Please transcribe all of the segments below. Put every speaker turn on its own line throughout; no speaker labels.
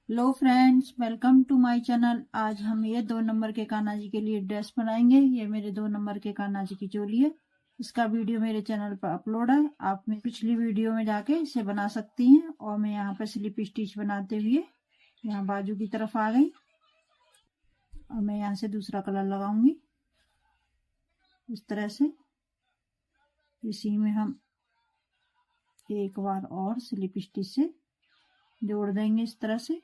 Hello friends, welcome to my channel. आज हम ये 2 नंबर के कान्हा जी के लिए ड्रेस बनाएंगे। ये मेरे 2 नंबर के कान्हा जी की चोली है। इसका वीडियो मेरे चैनल पर अपलोड है। आप मेरी पिछली वीडियो में जाके इसे बना सकती हैं। और मैं यहाँ पर स्लिप स्टिच बनाते हुए यहाँ बाजू की तरफ आ गई और मैं यहाँ से दूसरा कलर लगाऊंगी इस तरह से। इसी में हम एक बार और स्लिप स्टिच से जोड़ देंगे इस तरह से।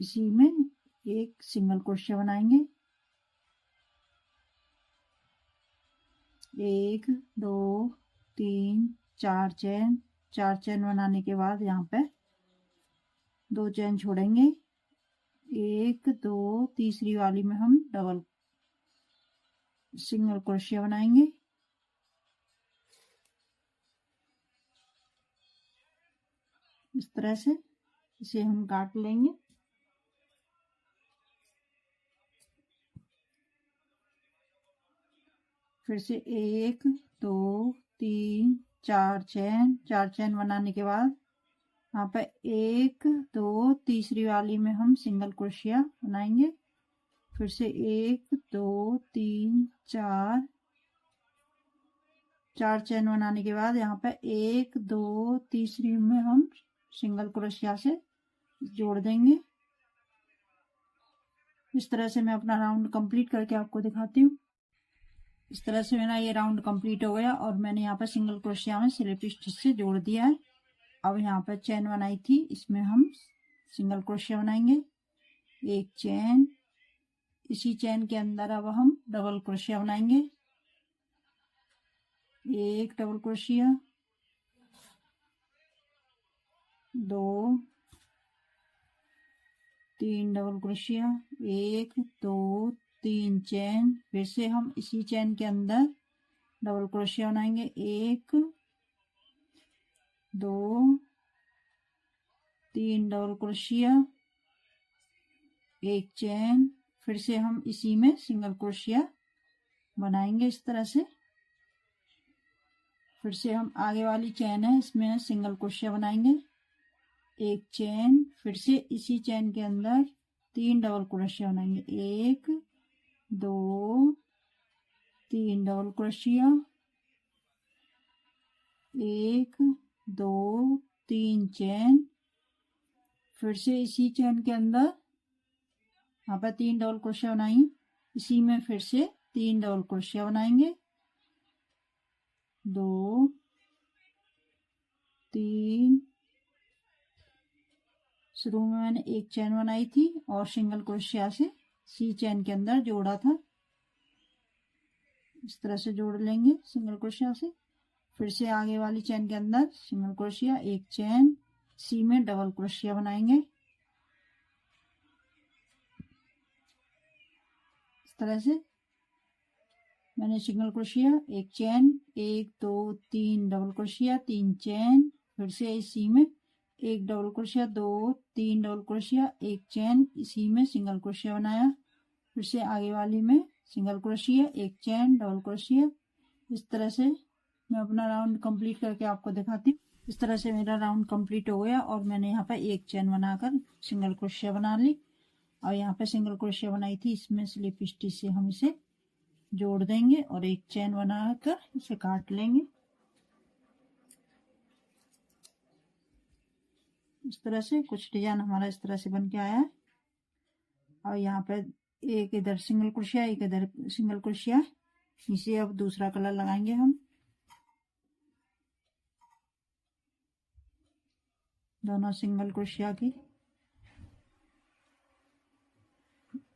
इसी में एक सिंगल क्रोशिया बनाएंगे। 1 2 3 4 चैन। 4 चैन बनाने के बाद यहाँ पे 2 चैन छोड़ेंगे। 1 2 तीसरी वाली में हम डबल सिंगल क्रोशिया बनाएंगे। इस तरह से इसे हम काट लेंगे। फिर से 1 2 3 4 चैन। 4 चैन बनाने के बाद यहाँ पे 1 2 तीसरी वाली में हम सिंगल क्रोशिया बनाएंगे। फिर से 1 2 3 4 4 चैन बनाने के बाद यहाँ पे 1 2 तीसरी में हम सिंगल क्रोशिया से जोड़ देंगे। इस तरह से मैं अपना राउंड कंप्लीट करके आपको दिखाती हूँ। इस तरह से मेरा ये राउंड कंप्लीट हो गया और मैंने यहाँ पर सिंगल क्रोशिया में स्लिप स्टिच से जोड़ दिया है। अब यहाँ पर चैन बनाई थी, इसमें हम सिंगल क्रोशिया बनाएंगे। एक चैन, इसी चैन के अंदर अब हम डबल क्रोशिया बनाएंगे। एक डबल क्रोशिया, 2 3 डबल क्रोशिया, 1 2 3 चैन। फिर से हम इसी चैन के अंदर डबल क्रोशिया बनाएंगे। 1 2 3 डबल क्रोशिया, एक चैन। फिर से हम इसी में सिंगल क्रोशिया बनाएंगे इस तरह से। फिर से हम आगे वाली चैन है, इसमें सिंगल क्रोशिया बनाएंगे। एक चैन, फिर से इसी चैन के अंदर 3 डबल क्रोशिया बनाएंगे। 1 2 3 डबल क्रोशिया, 1 2 3 चैन। फिर से इसी चैन के अंदर यहाँ पर 3 डबल क्रोशिया बनाई, इसी में फिर से 3 डबल क्रोशिया बनाएंगे। 2 3, शुरू में मैंने एक चैन बनाई थी और सिंगल क्रोशिया से सी चैन के अंदर जोड़ा था। इस तरह से जोड़ लेंगे सिंगल क्रोशिया से। फिर से आगे वाली चैन के अंदर सिंगल क्रोशिया, एक चैन, सी में डबल क्रोशिया बनाएंगे इस तरह से। मैंने सिंगल क्रोशिया, एक चैन, 1 2 3 डबल क्रोशिया, 3 चैन। फिर से इसी में एक डबल क्रोशिया, 2 3 डबल क्रोशिया, एक चैन, इसी में सिंगल क्रोशिया बनाया। फिर से आगे वाली में सिंगल क्रोशिया, एक चैन, डबल क्रोशिया। इस तरह से मैं अपना राउंड कंप्लीट करके आपको दिखाती हूँ। इस तरह से मेरा राउंड कंप्लीट हो गया और मैंने यहाँ पर एक चैन बनाकर सिंगल क्रोशिया बना ली। और यहाँ पे सिंगल क्रोशिया बनाई थी, इसमें स्लिप स्टिच से हम इसे जोड़ देंगे और एक चैन बनाकर इसे काट लेंगे इस तरह से। कुछ डिजाइन हमारा इस तरह से बन के आया है। और यहाँ पे एक इधर सिंगल क्रोशिया, एक इधर सिंगल क्रोशिया। इसे अब दूसरा कलर लगाएंगे हम। दोनों सिंगल क्रोशिया की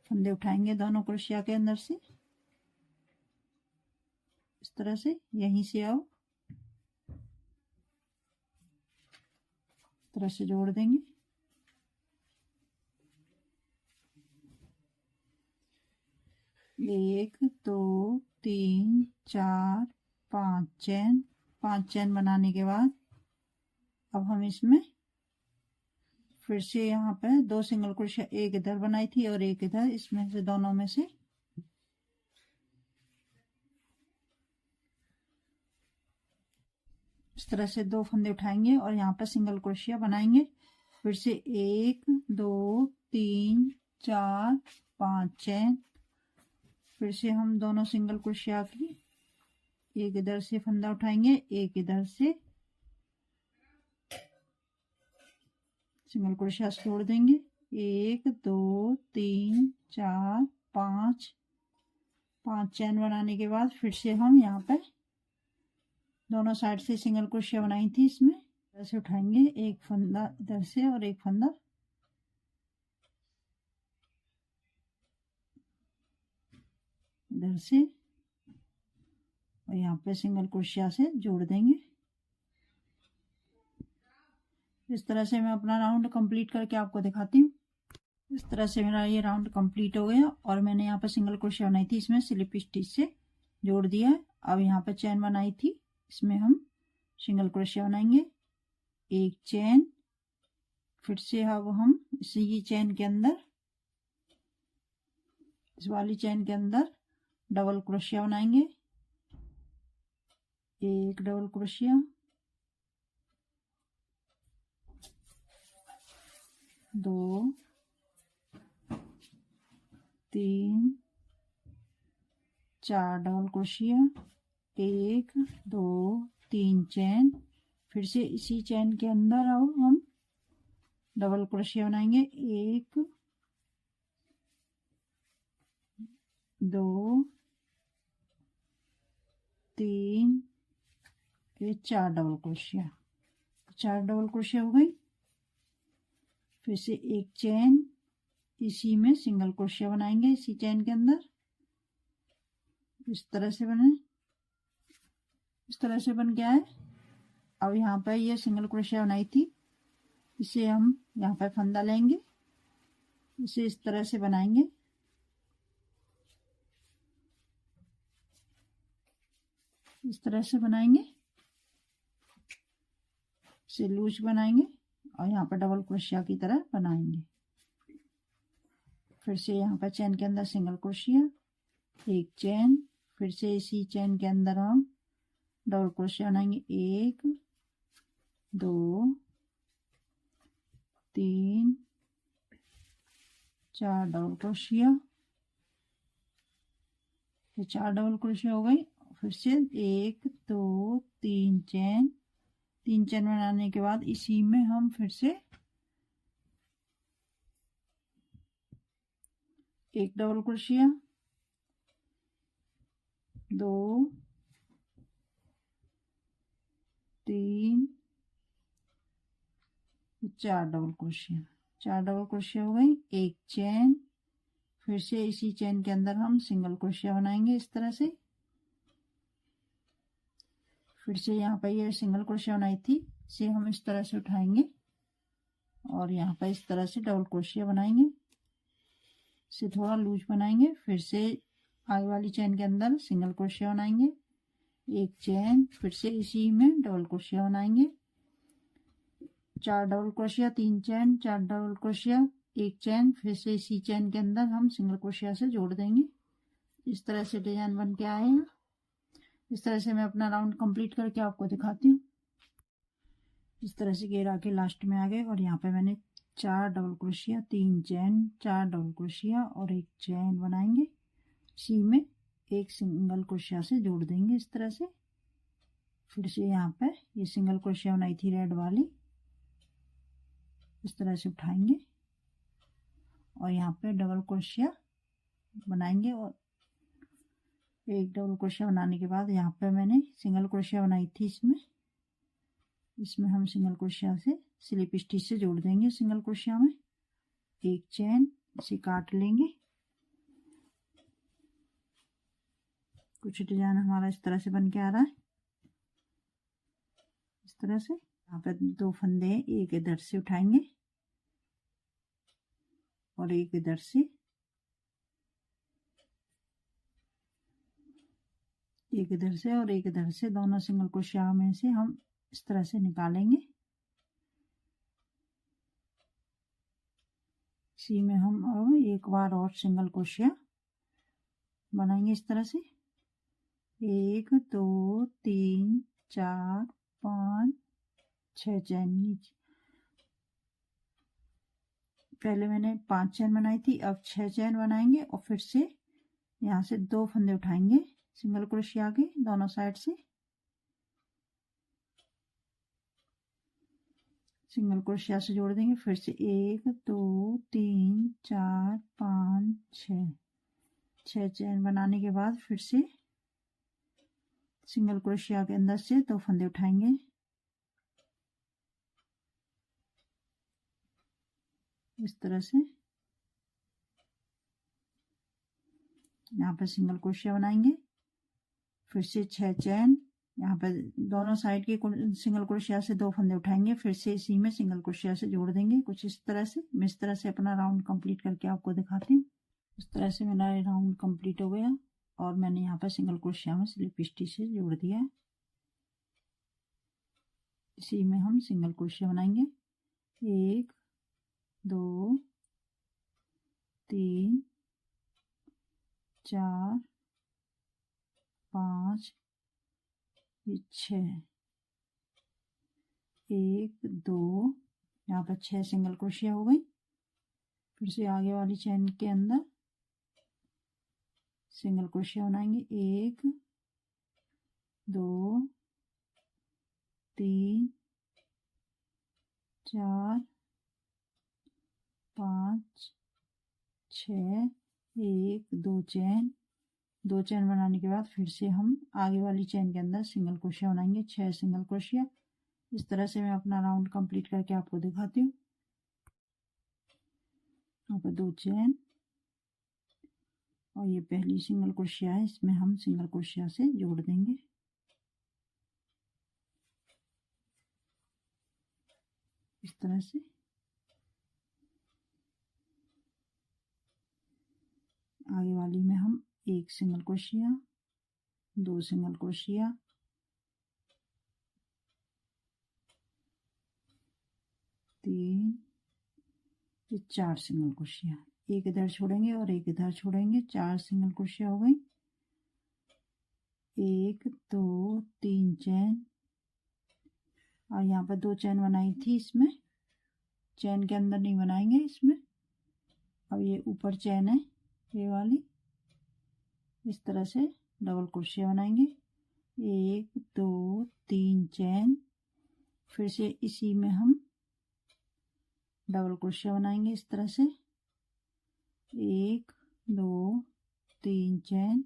फंदे उठाएंगे दोनों क्रोशिया के अंदर से इस तरह से। यहीं से अब इस तरह से जोड़ देंगे। एक 2 3 4 5 चैन। 5 चैन बनाने के बाद अब हम इसमें फिर से यहाँ पे 2 सिंगल क्रोशिया, एक इधर बनाई थी और एक इधर, इसमें से दोनों में से इस तरह से 2 फंदे उठाएंगे और यहाँ पर सिंगल क्रोशिया बनाएंगे। फिर से 1 2 3 4 5 चेन। फिर से हम दोनों सिंगल क्रोशिया की एक इधर से फंदा उठाएंगे, एक इधर से सिंगल क्रोशिया से जोड़ देंगे। 1 2 3 4 5 चेन बनाने के बाद फिर से हम यहाँ पर दोनों साइड से सिंगल क्रोशिया बनाई थी, इसमें ऐसे उठाएंगे, एक फंदा इधर से और एक फंदा इधर से, और यहाँ पे सिंगल क्रोशिया से जोड़ देंगे। इस तरह से मैं अपना राउंड कंप्लीट करके आपको दिखाती हूँ। इस तरह से मेरा ये राउंड कंप्लीट हो गया और मैंने यहाँ पर सिंगल क्रोशिया बनाई थी, इसमें स्लिप स्टिच से जोड़ दिया है। अब यहाँ पर चेन बनाई थी, इसमें हम सिंगल क्रोशिया बनाएंगे, एक चेन। फिर से अब हम इसी चेन के अंदर, इस वाली चेन के अंदर डबल क्रोशिया बनाएंगे, एक double crochet, 2 3 4 double crochet, 1 2 3 chain. फिर से इसी चेन के अंदर अब हम डबल क्रोशिया बनाएंगे, 1 2 3 ये 4 डबल क्रोशिया, 4 डबल क्रोशिया हो गई। फिर से एक चेन, इसी में सिंगल क्रोशिया बनाएंगे, इसी चेन के अंदर इस तरह से बने, इस तरह से बन गया है। अब यहाँ पर ये सिंगल क्रोशिया बनाई थी, इसे हम यहाँ पर फंदा लेंगे, इसे इस तरह से बनाएंगे, इस तरह से बनाएंगे, इसे लूज बनाएंगे और यहाँ पर डबल क्रोशिया की तरह बनाएंगे। फिर से यहाँ पर चेन के अंदर सिंगल क्रोशिया, एक चेन। फिर से इसी चेन के अंदर हम डबल क्रोशिया बनाएंगे, 1 2 3 4 डबल क्रोशिया, 4 डबल क्रोशिया हो गई। फिर से 1 2 3 चेन, 3 चेन बनाने के बाद इसी में हम फिर से एक double crochet, 2 3 4 double crochet, 4 double crochet हो गई, एक चेन। फिर से इसी चेन के अंदर हम सिंगल क्रोशिया बनाएंगे, इस तरह से। फिर से यहाँ पर ये सिंगल क्रोशिया बनाई थी, इसे हम इस तरह से उठाएंगे और यहाँ पर इस तरह से डबल क्रोशिया बनाएंगे, इसे थोड़ा लूज बनाएंगे। फिर से आगे वाली चेन के अंदर सिंगल क्रोशिया बनाएंगे, एक चेन। फिर से इसी में डबल क्रोशिया बनाएंगे, 4 double crochet, 3 chain, 4 double crochet, एक चेन। फिर से इसी चेन के अंदर हम सिंगल क्रोशिया से जोड़ देंगे, इस तरह से डिजाइन बन के आएगा। इस तरह से मैं अपना राउंड कंप्लीट करके आपको दिखाती हूँ। इस तरह से घेरा के लास्ट में आ गए और यहाँ पे मैंने 4 double crochet, 3 chain, 4 double crochet और एक चेन बनाएंगे, इसी में एक सिंगल क्रोशिया से जोड़ देंगे, इस तरह से। फिर से यहाँ पे ये सिंगल क्रोशिया बनाई थी रेड वाली, इस तरह से उठाएंगे और यहाँ पे डबल क्रोशिया बनाएंगे और एक डबल क्रोशिया बनाने के बाद यहाँ पे मैंने सिंगल क्रोशिया बनाई थी, इसमें हम सिंगल क्रोशिया से स्लिप स्टिच से जोड़ देंगे, सिंगल क्रोशिया में एक चेन, इसे काट लेंगे। कुछ डिजाइन हमारा इस तरह से बन के आ रहा है, इस तरह से। यहाँ पे 2 फंदे हैं, एक इधर से उठाएंगे और एक इधर से, एक इधर से और एक इधर से, दोनों सिंगल क्रोशिया में से हम इस तरह से निकालेंगे। इसी में हम अब एक बार और सिंगल क्रोशिया बनाएंगे, इस तरह से 1 2 3 4 5 6 चैन नीचे। पहले मैंने 5 चैन बनाई थी, अब 6 चैन बनाएंगे और फिर से यहाँ से 2 फंदे उठाएंगे सिंगल क्रोशिया के दोनों साइड से, सिंगल क्रोशिया से जोड़ देंगे। फिर से 1 2 3 4 5 6 चैन बनाने के बाद फिर से सिंगल क्रोशिया के अंदर से 2 फंदे उठाएंगे, इस तरह से यहाँ पर सिंगल क्रोशिया बनाएंगे। फिर से 6 चैन, यहाँ पर दोनों साइड के सिंगल क्रोशिया से 2 फंदे उठाएंगे, फिर से इसी में सिंगल क्रोशिया से जोड़ देंगे कुछ इस तरह से। मैं इस तरह से अपना राउंड कंप्लीट करके आपको दिखाती हूँ। इस तरह से मेरा राउंड कंप्लीट हो गया और मैंने यहाँ पर सिंगल क्रोशिया में स्लिप स्टिच से जोड़ दिया है। इसी में हम सिंगल क्रोशिया बनाएंगे। 1 2 3 4 5 6, 1 2, यहाँ पर 6 सिंगल क्रोशिया हो गई। फिर से आगे वाली चैन के अंदर सिंगल क्रोशिया बनाएंगे। 1 2 3 4 5 6, 1 2 चैन, 2 चैन बनाने के बाद फिर से हम आगे वाली चैन के अंदर सिंगल क्रोशिया बनाएंगे 6 सिंगल क्रोशिया। इस तरह से मैं अपना राउंड कंप्लीट करके आपको दिखाती हूँ। यहाँ पर 2 चैन और ये पहली सिंगल क्रोशिया है, इसमें हम सिंगल क्रोशिया से जोड़ देंगे। इस तरह से आगे वाली में हम 1 single crochet, 2 single crochet, 3 4 single crochet, एक इधर छोड़ेंगे और एक इधर छोड़ेंगे, 4 सिंगल क्रोशिया हो गई। 1 2 3 चैन और यहाँ पर 2 चैन बनाई थी, इसमें चैन के अंदर नहीं बनाएंगे इसमें। अब ये ऊपर चैन है ये वाली, इस तरह से डबल क्रोशिया बनाएंगे। 1 2 3 चैन, फिर से इसी में हम डबल क्रोशिया बनाएंगे इस तरह से। 1 2 3 चैन,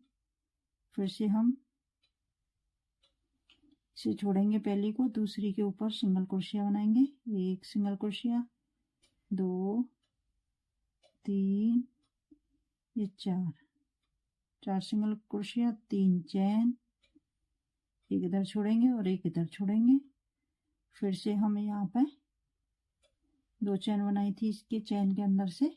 फिर से हम इसे छोड़ेंगे पहली को, दूसरी के ऊपर सिंगल क्रोशिया बनाएंगे। 1 सिंगल क्रोशिया, 2 3 ये 4 सिंगल क्रोशिया, 3 चैन, एक इधर छोड़ेंगे और एक इधर छोड़ेंगे। फिर से हम यहाँ पर 2 चैन बनाई थी, इसके चैन के अंदर से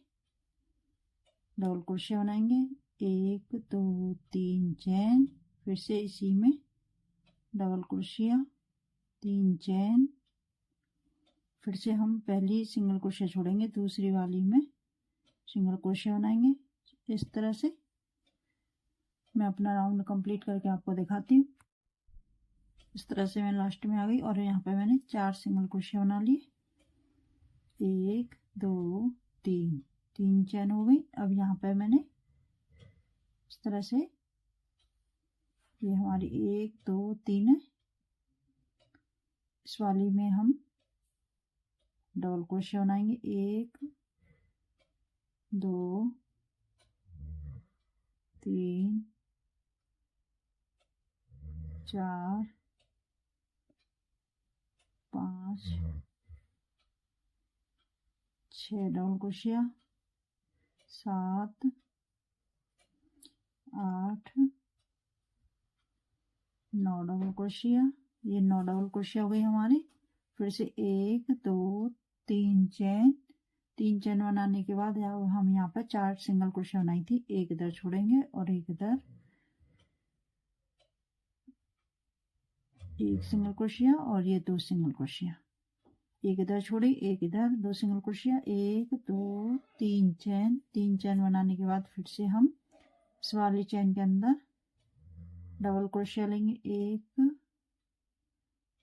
डबल क्रोशिया बनाएंगे। 1 2 3 चैन, फिर से इसी में डबल क्रोशिया, 3 चैन, फिर से हम पहली सिंगल क्रोशिया छोड़ेंगे, दूसरी वाली में सिंगल क्रोशिया बनाएंगे। इस तरह से मैं अपना राउंड कंप्लीट करके आपको दिखाती हूँ। इस तरह से मैं लास्ट में आ गई और यहाँ पे मैंने 4 सिंगल क्रोशिया बना लिए। 1 2 3 चैन हो गई। अब यहाँ पे मैंने इस तरह से, ये हमारी 1 2 3 है, इस वाली में हम डबल क्रोशिया बनाएंगे। 1 2 3 4 5 6 डबल क्रोशिया, 7 8 9 डबल क्रोशिया, ये 9 डबल क्रोशिया हो गई हमारी। फिर से 1 2 3 चैन, 3 चैन बनाने के बाद हम यहाँ पर 4 सिंगल क्रोशिया बनाई थी, एक इधर छोड़ेंगे और एक इधर, 1 सिंगल क्रोशिया और ये 2 सिंगल क्रोशिया, एक इधर छोड़ी एक इधर, 2 सिंगल क्रोशिया, 1 2 3 चैन, 3 चैन बनाने के बाद फिर से हम इस वाली चैन के अंदर डबल क्रोशिया लेंगे। 1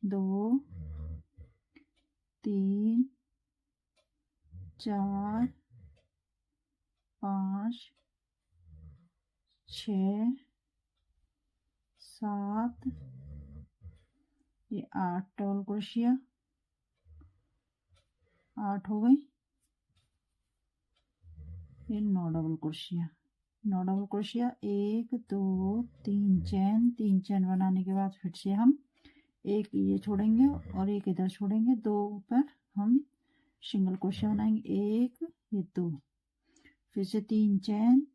2 3 4 5 6 7, ये 8 डबल क्रोशिया, 8 हो गई। ये 9 डबल क्रोशिया, 9 डबल क्रोशिया, 1 2 3 चैन, 3 चैन बनाने के बाद फिर से हम एक ये छोड़ेंगे और एक इधर छोड़ेंगे, 2 पर हम सिंगल क्रोशिया बनाएंगे, 1 ये 2, फिर से 3 चैन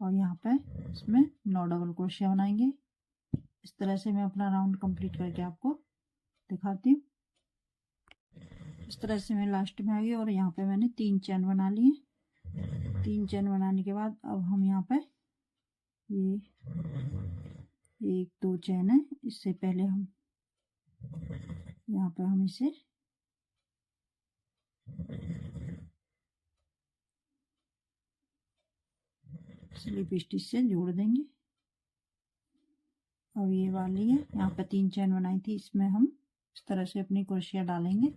और यहाँ पे इसमें 9 डबल क्रोशिया बनाएंगे। इस तरह से मैं अपना राउंड कंप्लीट करके आपको दिखाती हूँ। इस तरह से मैं लास्ट में आ गई और यहाँ पे मैंने 3 चैन बना लिए। 3 चैन बनाने के बाद अब हम यहाँ पे ये 1 2 चैन है, इससे पहले हम यहाँ पे हम इसे स्लिप स्टिच से जोड़ देंगे। अब ये वाली है, यहाँ पे 3 चैन बनाई थी, इसमें हम इस तरह से अपनी क्रोशिया डालेंगे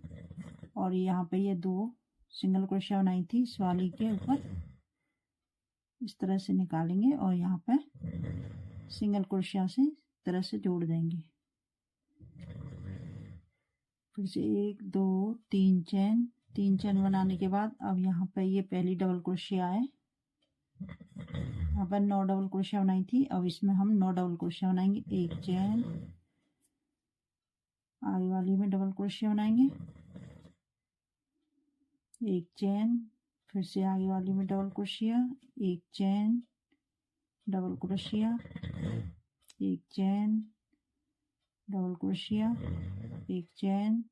और यहाँ पे ये 2 सिंगल क्रोशिया बनाई थी इस वाली के ऊपर इस तरह से निकालेंगे और यहाँ पे सिंगल क्रोशिया से इस तरह से जोड़ देंगे। फिर से 1 2 3 चैन, 3 चैन बनाने के बाद अब यहाँ पे ये पहली डबल क्रोशिया है, यहाँ पर 9 डबल क्रोशिया बनाई थी, अब इसमें हम 9 डबल क्रोशिया बनाएंगे। 1 चैन, आगे वाली में डबल क्रोशिया बनाएंगे, 1 चैन, फिर से आगे वाली में डबल क्रोशिया, 1 चैन, डबल क्रोशिया, 1 चैन, डबल क्रोशिया, 1 चैन,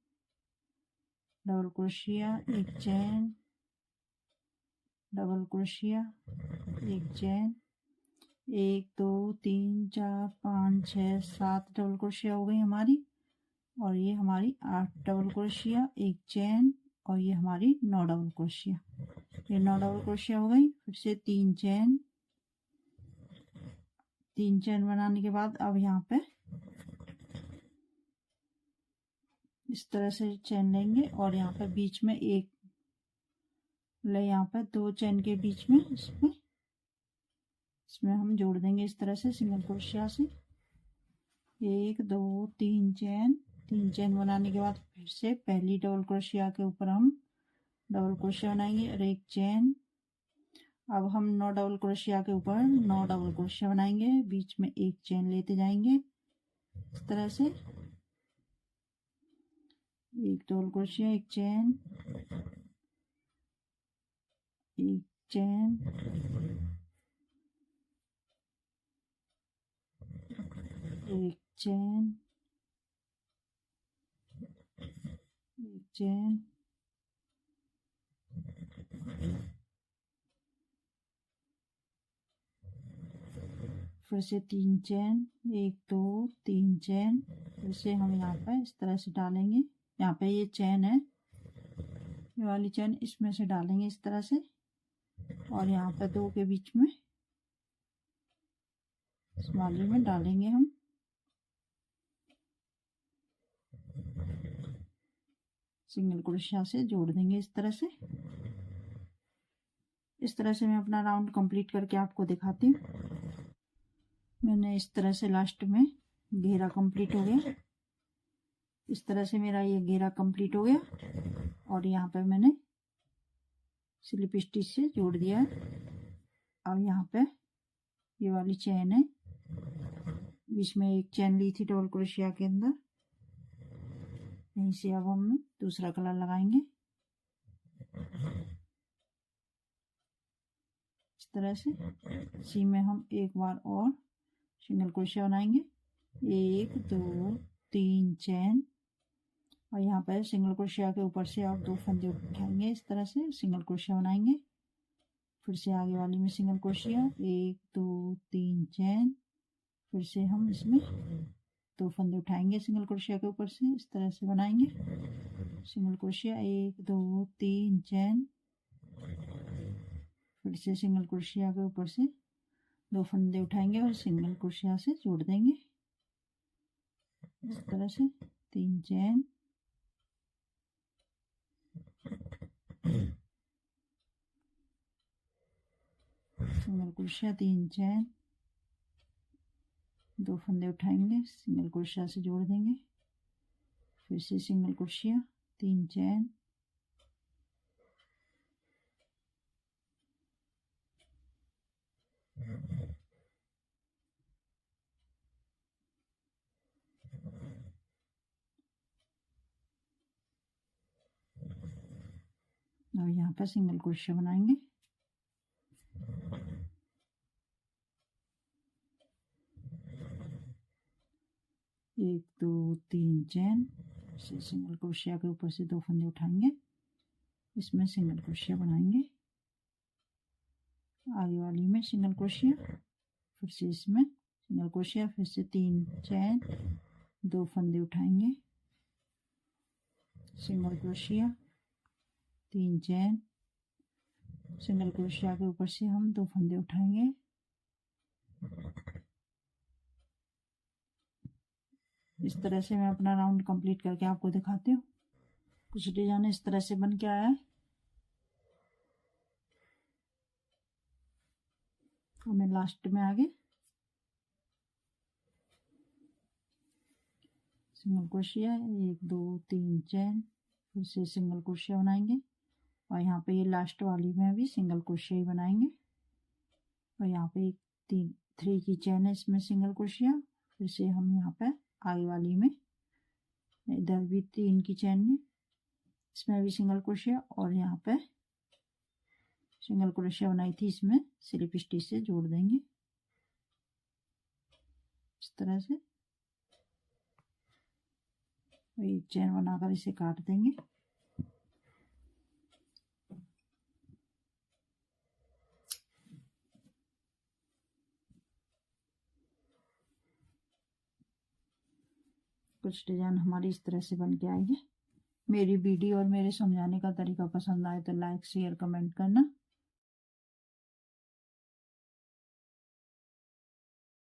डबल क्रोशिया, 1 चैन, डबल क्रोशिया, 1 चैन, 1 2 3 4 5 6 7 डबल क्रोशिया हो गई हमारी और ये हमारी 8 डबल क्रोशिया, 1 चैन और ये हमारी 9 डबल क्रोशिया। ये 9 डबल क्रोशिया हो गई। फिर से 3 चैन, 3 चैन बनाने के बाद अब यहाँ पे इस तरह से चैन लेंगे और यहाँ पे बीच में एक ले, यहाँ पे 2 चैन के बीच में इसमें हम जोड़ देंगे इस तरह से सिंगल क्रोशिया से। 1 2 3 चैन, 3 चैन बनाने के बाद फिर से पहली डबल क्रोशिया के ऊपर हम डबल क्रोशिया बनाएंगे और 1 चैन। अब हम 9 डबल क्रोशिया के ऊपर 9 डबल क्रोशिया बनाएंगे, बीच में 1 चैन लेते जाएंगे इस तरह से। 1 डबल क्रोशिया, 1 चैन, 1 चैन, 1 चैन, 1 चैन, फिर से 3 चैन, 1 2 3 चैन, फिर से हम यहाँ पे इस तरह से डालेंगे। यहाँ पे ये चैन है, ये वाली चैन इसमें से डालेंगे इस तरह से और यहाँ पे 2 के बीच में इस वाली में डालेंगे हम। सिंगल क्रोशिया से जोड़ देंगे इस तरह से। इस तरह से मैं अपना राउंड कंप्लीट करके आपको दिखाती हूँ। मैंने इस तरह से लास्ट में घेरा कंप्लीट हो गया। इस तरह से मेरा ये घेरा कंप्लीट हो गया और यहाँ पे मैंने स्लिप स्टिच से जोड़ दिया है। अब यहाँ पे ये वाली चैन है, बीच में एक चैन ली थी डबल क्रोशिया के अंदर, यहीं से अब हम दूसरा कलर लगाएंगे इस तरह से। इसी में हम एक बार और सिंगल क्रोशिया बनाएंगे, 1 2 3 चैन और यहाँ पर सिंगल क्रोशिया के ऊपर से आप 2 फंदे उठाएंगे इस तरह से, सिंगल क्रोशिया बनाएंगे। फिर से आगे वाली में सिंगल क्रोशिया, 1 2 3 चैन, फिर से हम इसमें 2 फंदे उठाएंगे सिंगल क्रोशिया के ऊपर से, इस तरह से बनाएंगे। सिंगल क्रोशिया, 1 2 3 चैन, फिर से सिंगल क्रोशिया के ऊपर से 2 फंदे उठाएंगे और सिंगल क्रोशिया से जोड़ देंगे इस तरह से 3 चेन, सिंगल क्रोशिया, 3 चेन, 2 फंदे उठाएंगे, सिंगल क्रोशिया से जोड़ देंगे, फिर से सिंगल क्रोशिया, 3 चेन, और यहाँ पर सिंगल क्रोशिया बनाएंगे, एक 2 3 चेन, से सिंगल क्रोशिया के ऊपर से 2 फंदे उठाएंगे, इसमें सिंगल क्रोशिया बनाएंगे, आगे वाली में सिंगल क्रोशिया, फिर से इसमें सिंगल क्रोशिया, फिर से 3 चेन, 2 फंदे उठाएंगे, single crochet, 3 chain, single crochet के ऊपर से हम 2 फंदे उठाएंगे, इस तरह से मैं अपना राउंड कंप्लीट करके आपको दिखाती हूँ। कुछ डिजाइन इस तरह से बन के आया है। हमें लास्ट में आगे सिंगल क्रोशिया, 1 2 3 चेन, फिर से सिंगल क्रोशिया बनाएंगे, और यहाँ पे ये लास्ट वाली में भी सिंगल क्रोशिया ही बनाएंगे, और यहाँ पे 3 की चेन है, इसमें सिंगल क्रोशिया, फिर से हम यहाँ पे आगे वाली में इधर भी 3 की चेन है, इसमें भी सिंगल क्रोशिया, और यहाँ पे सिंगल क्रोशिया बनाई थी, इसमें स्लिप स्टिच से जोड़ देंगे इस तरह से, एक चेन बनाकर इसे काट देंगे। कुछ डिजाइन हमारी इस तरह से बन के आई है। मेरी वीडियो और मेरे समझाने का तरीका पसंद आए तो लाइक शेयर कमेंट करना।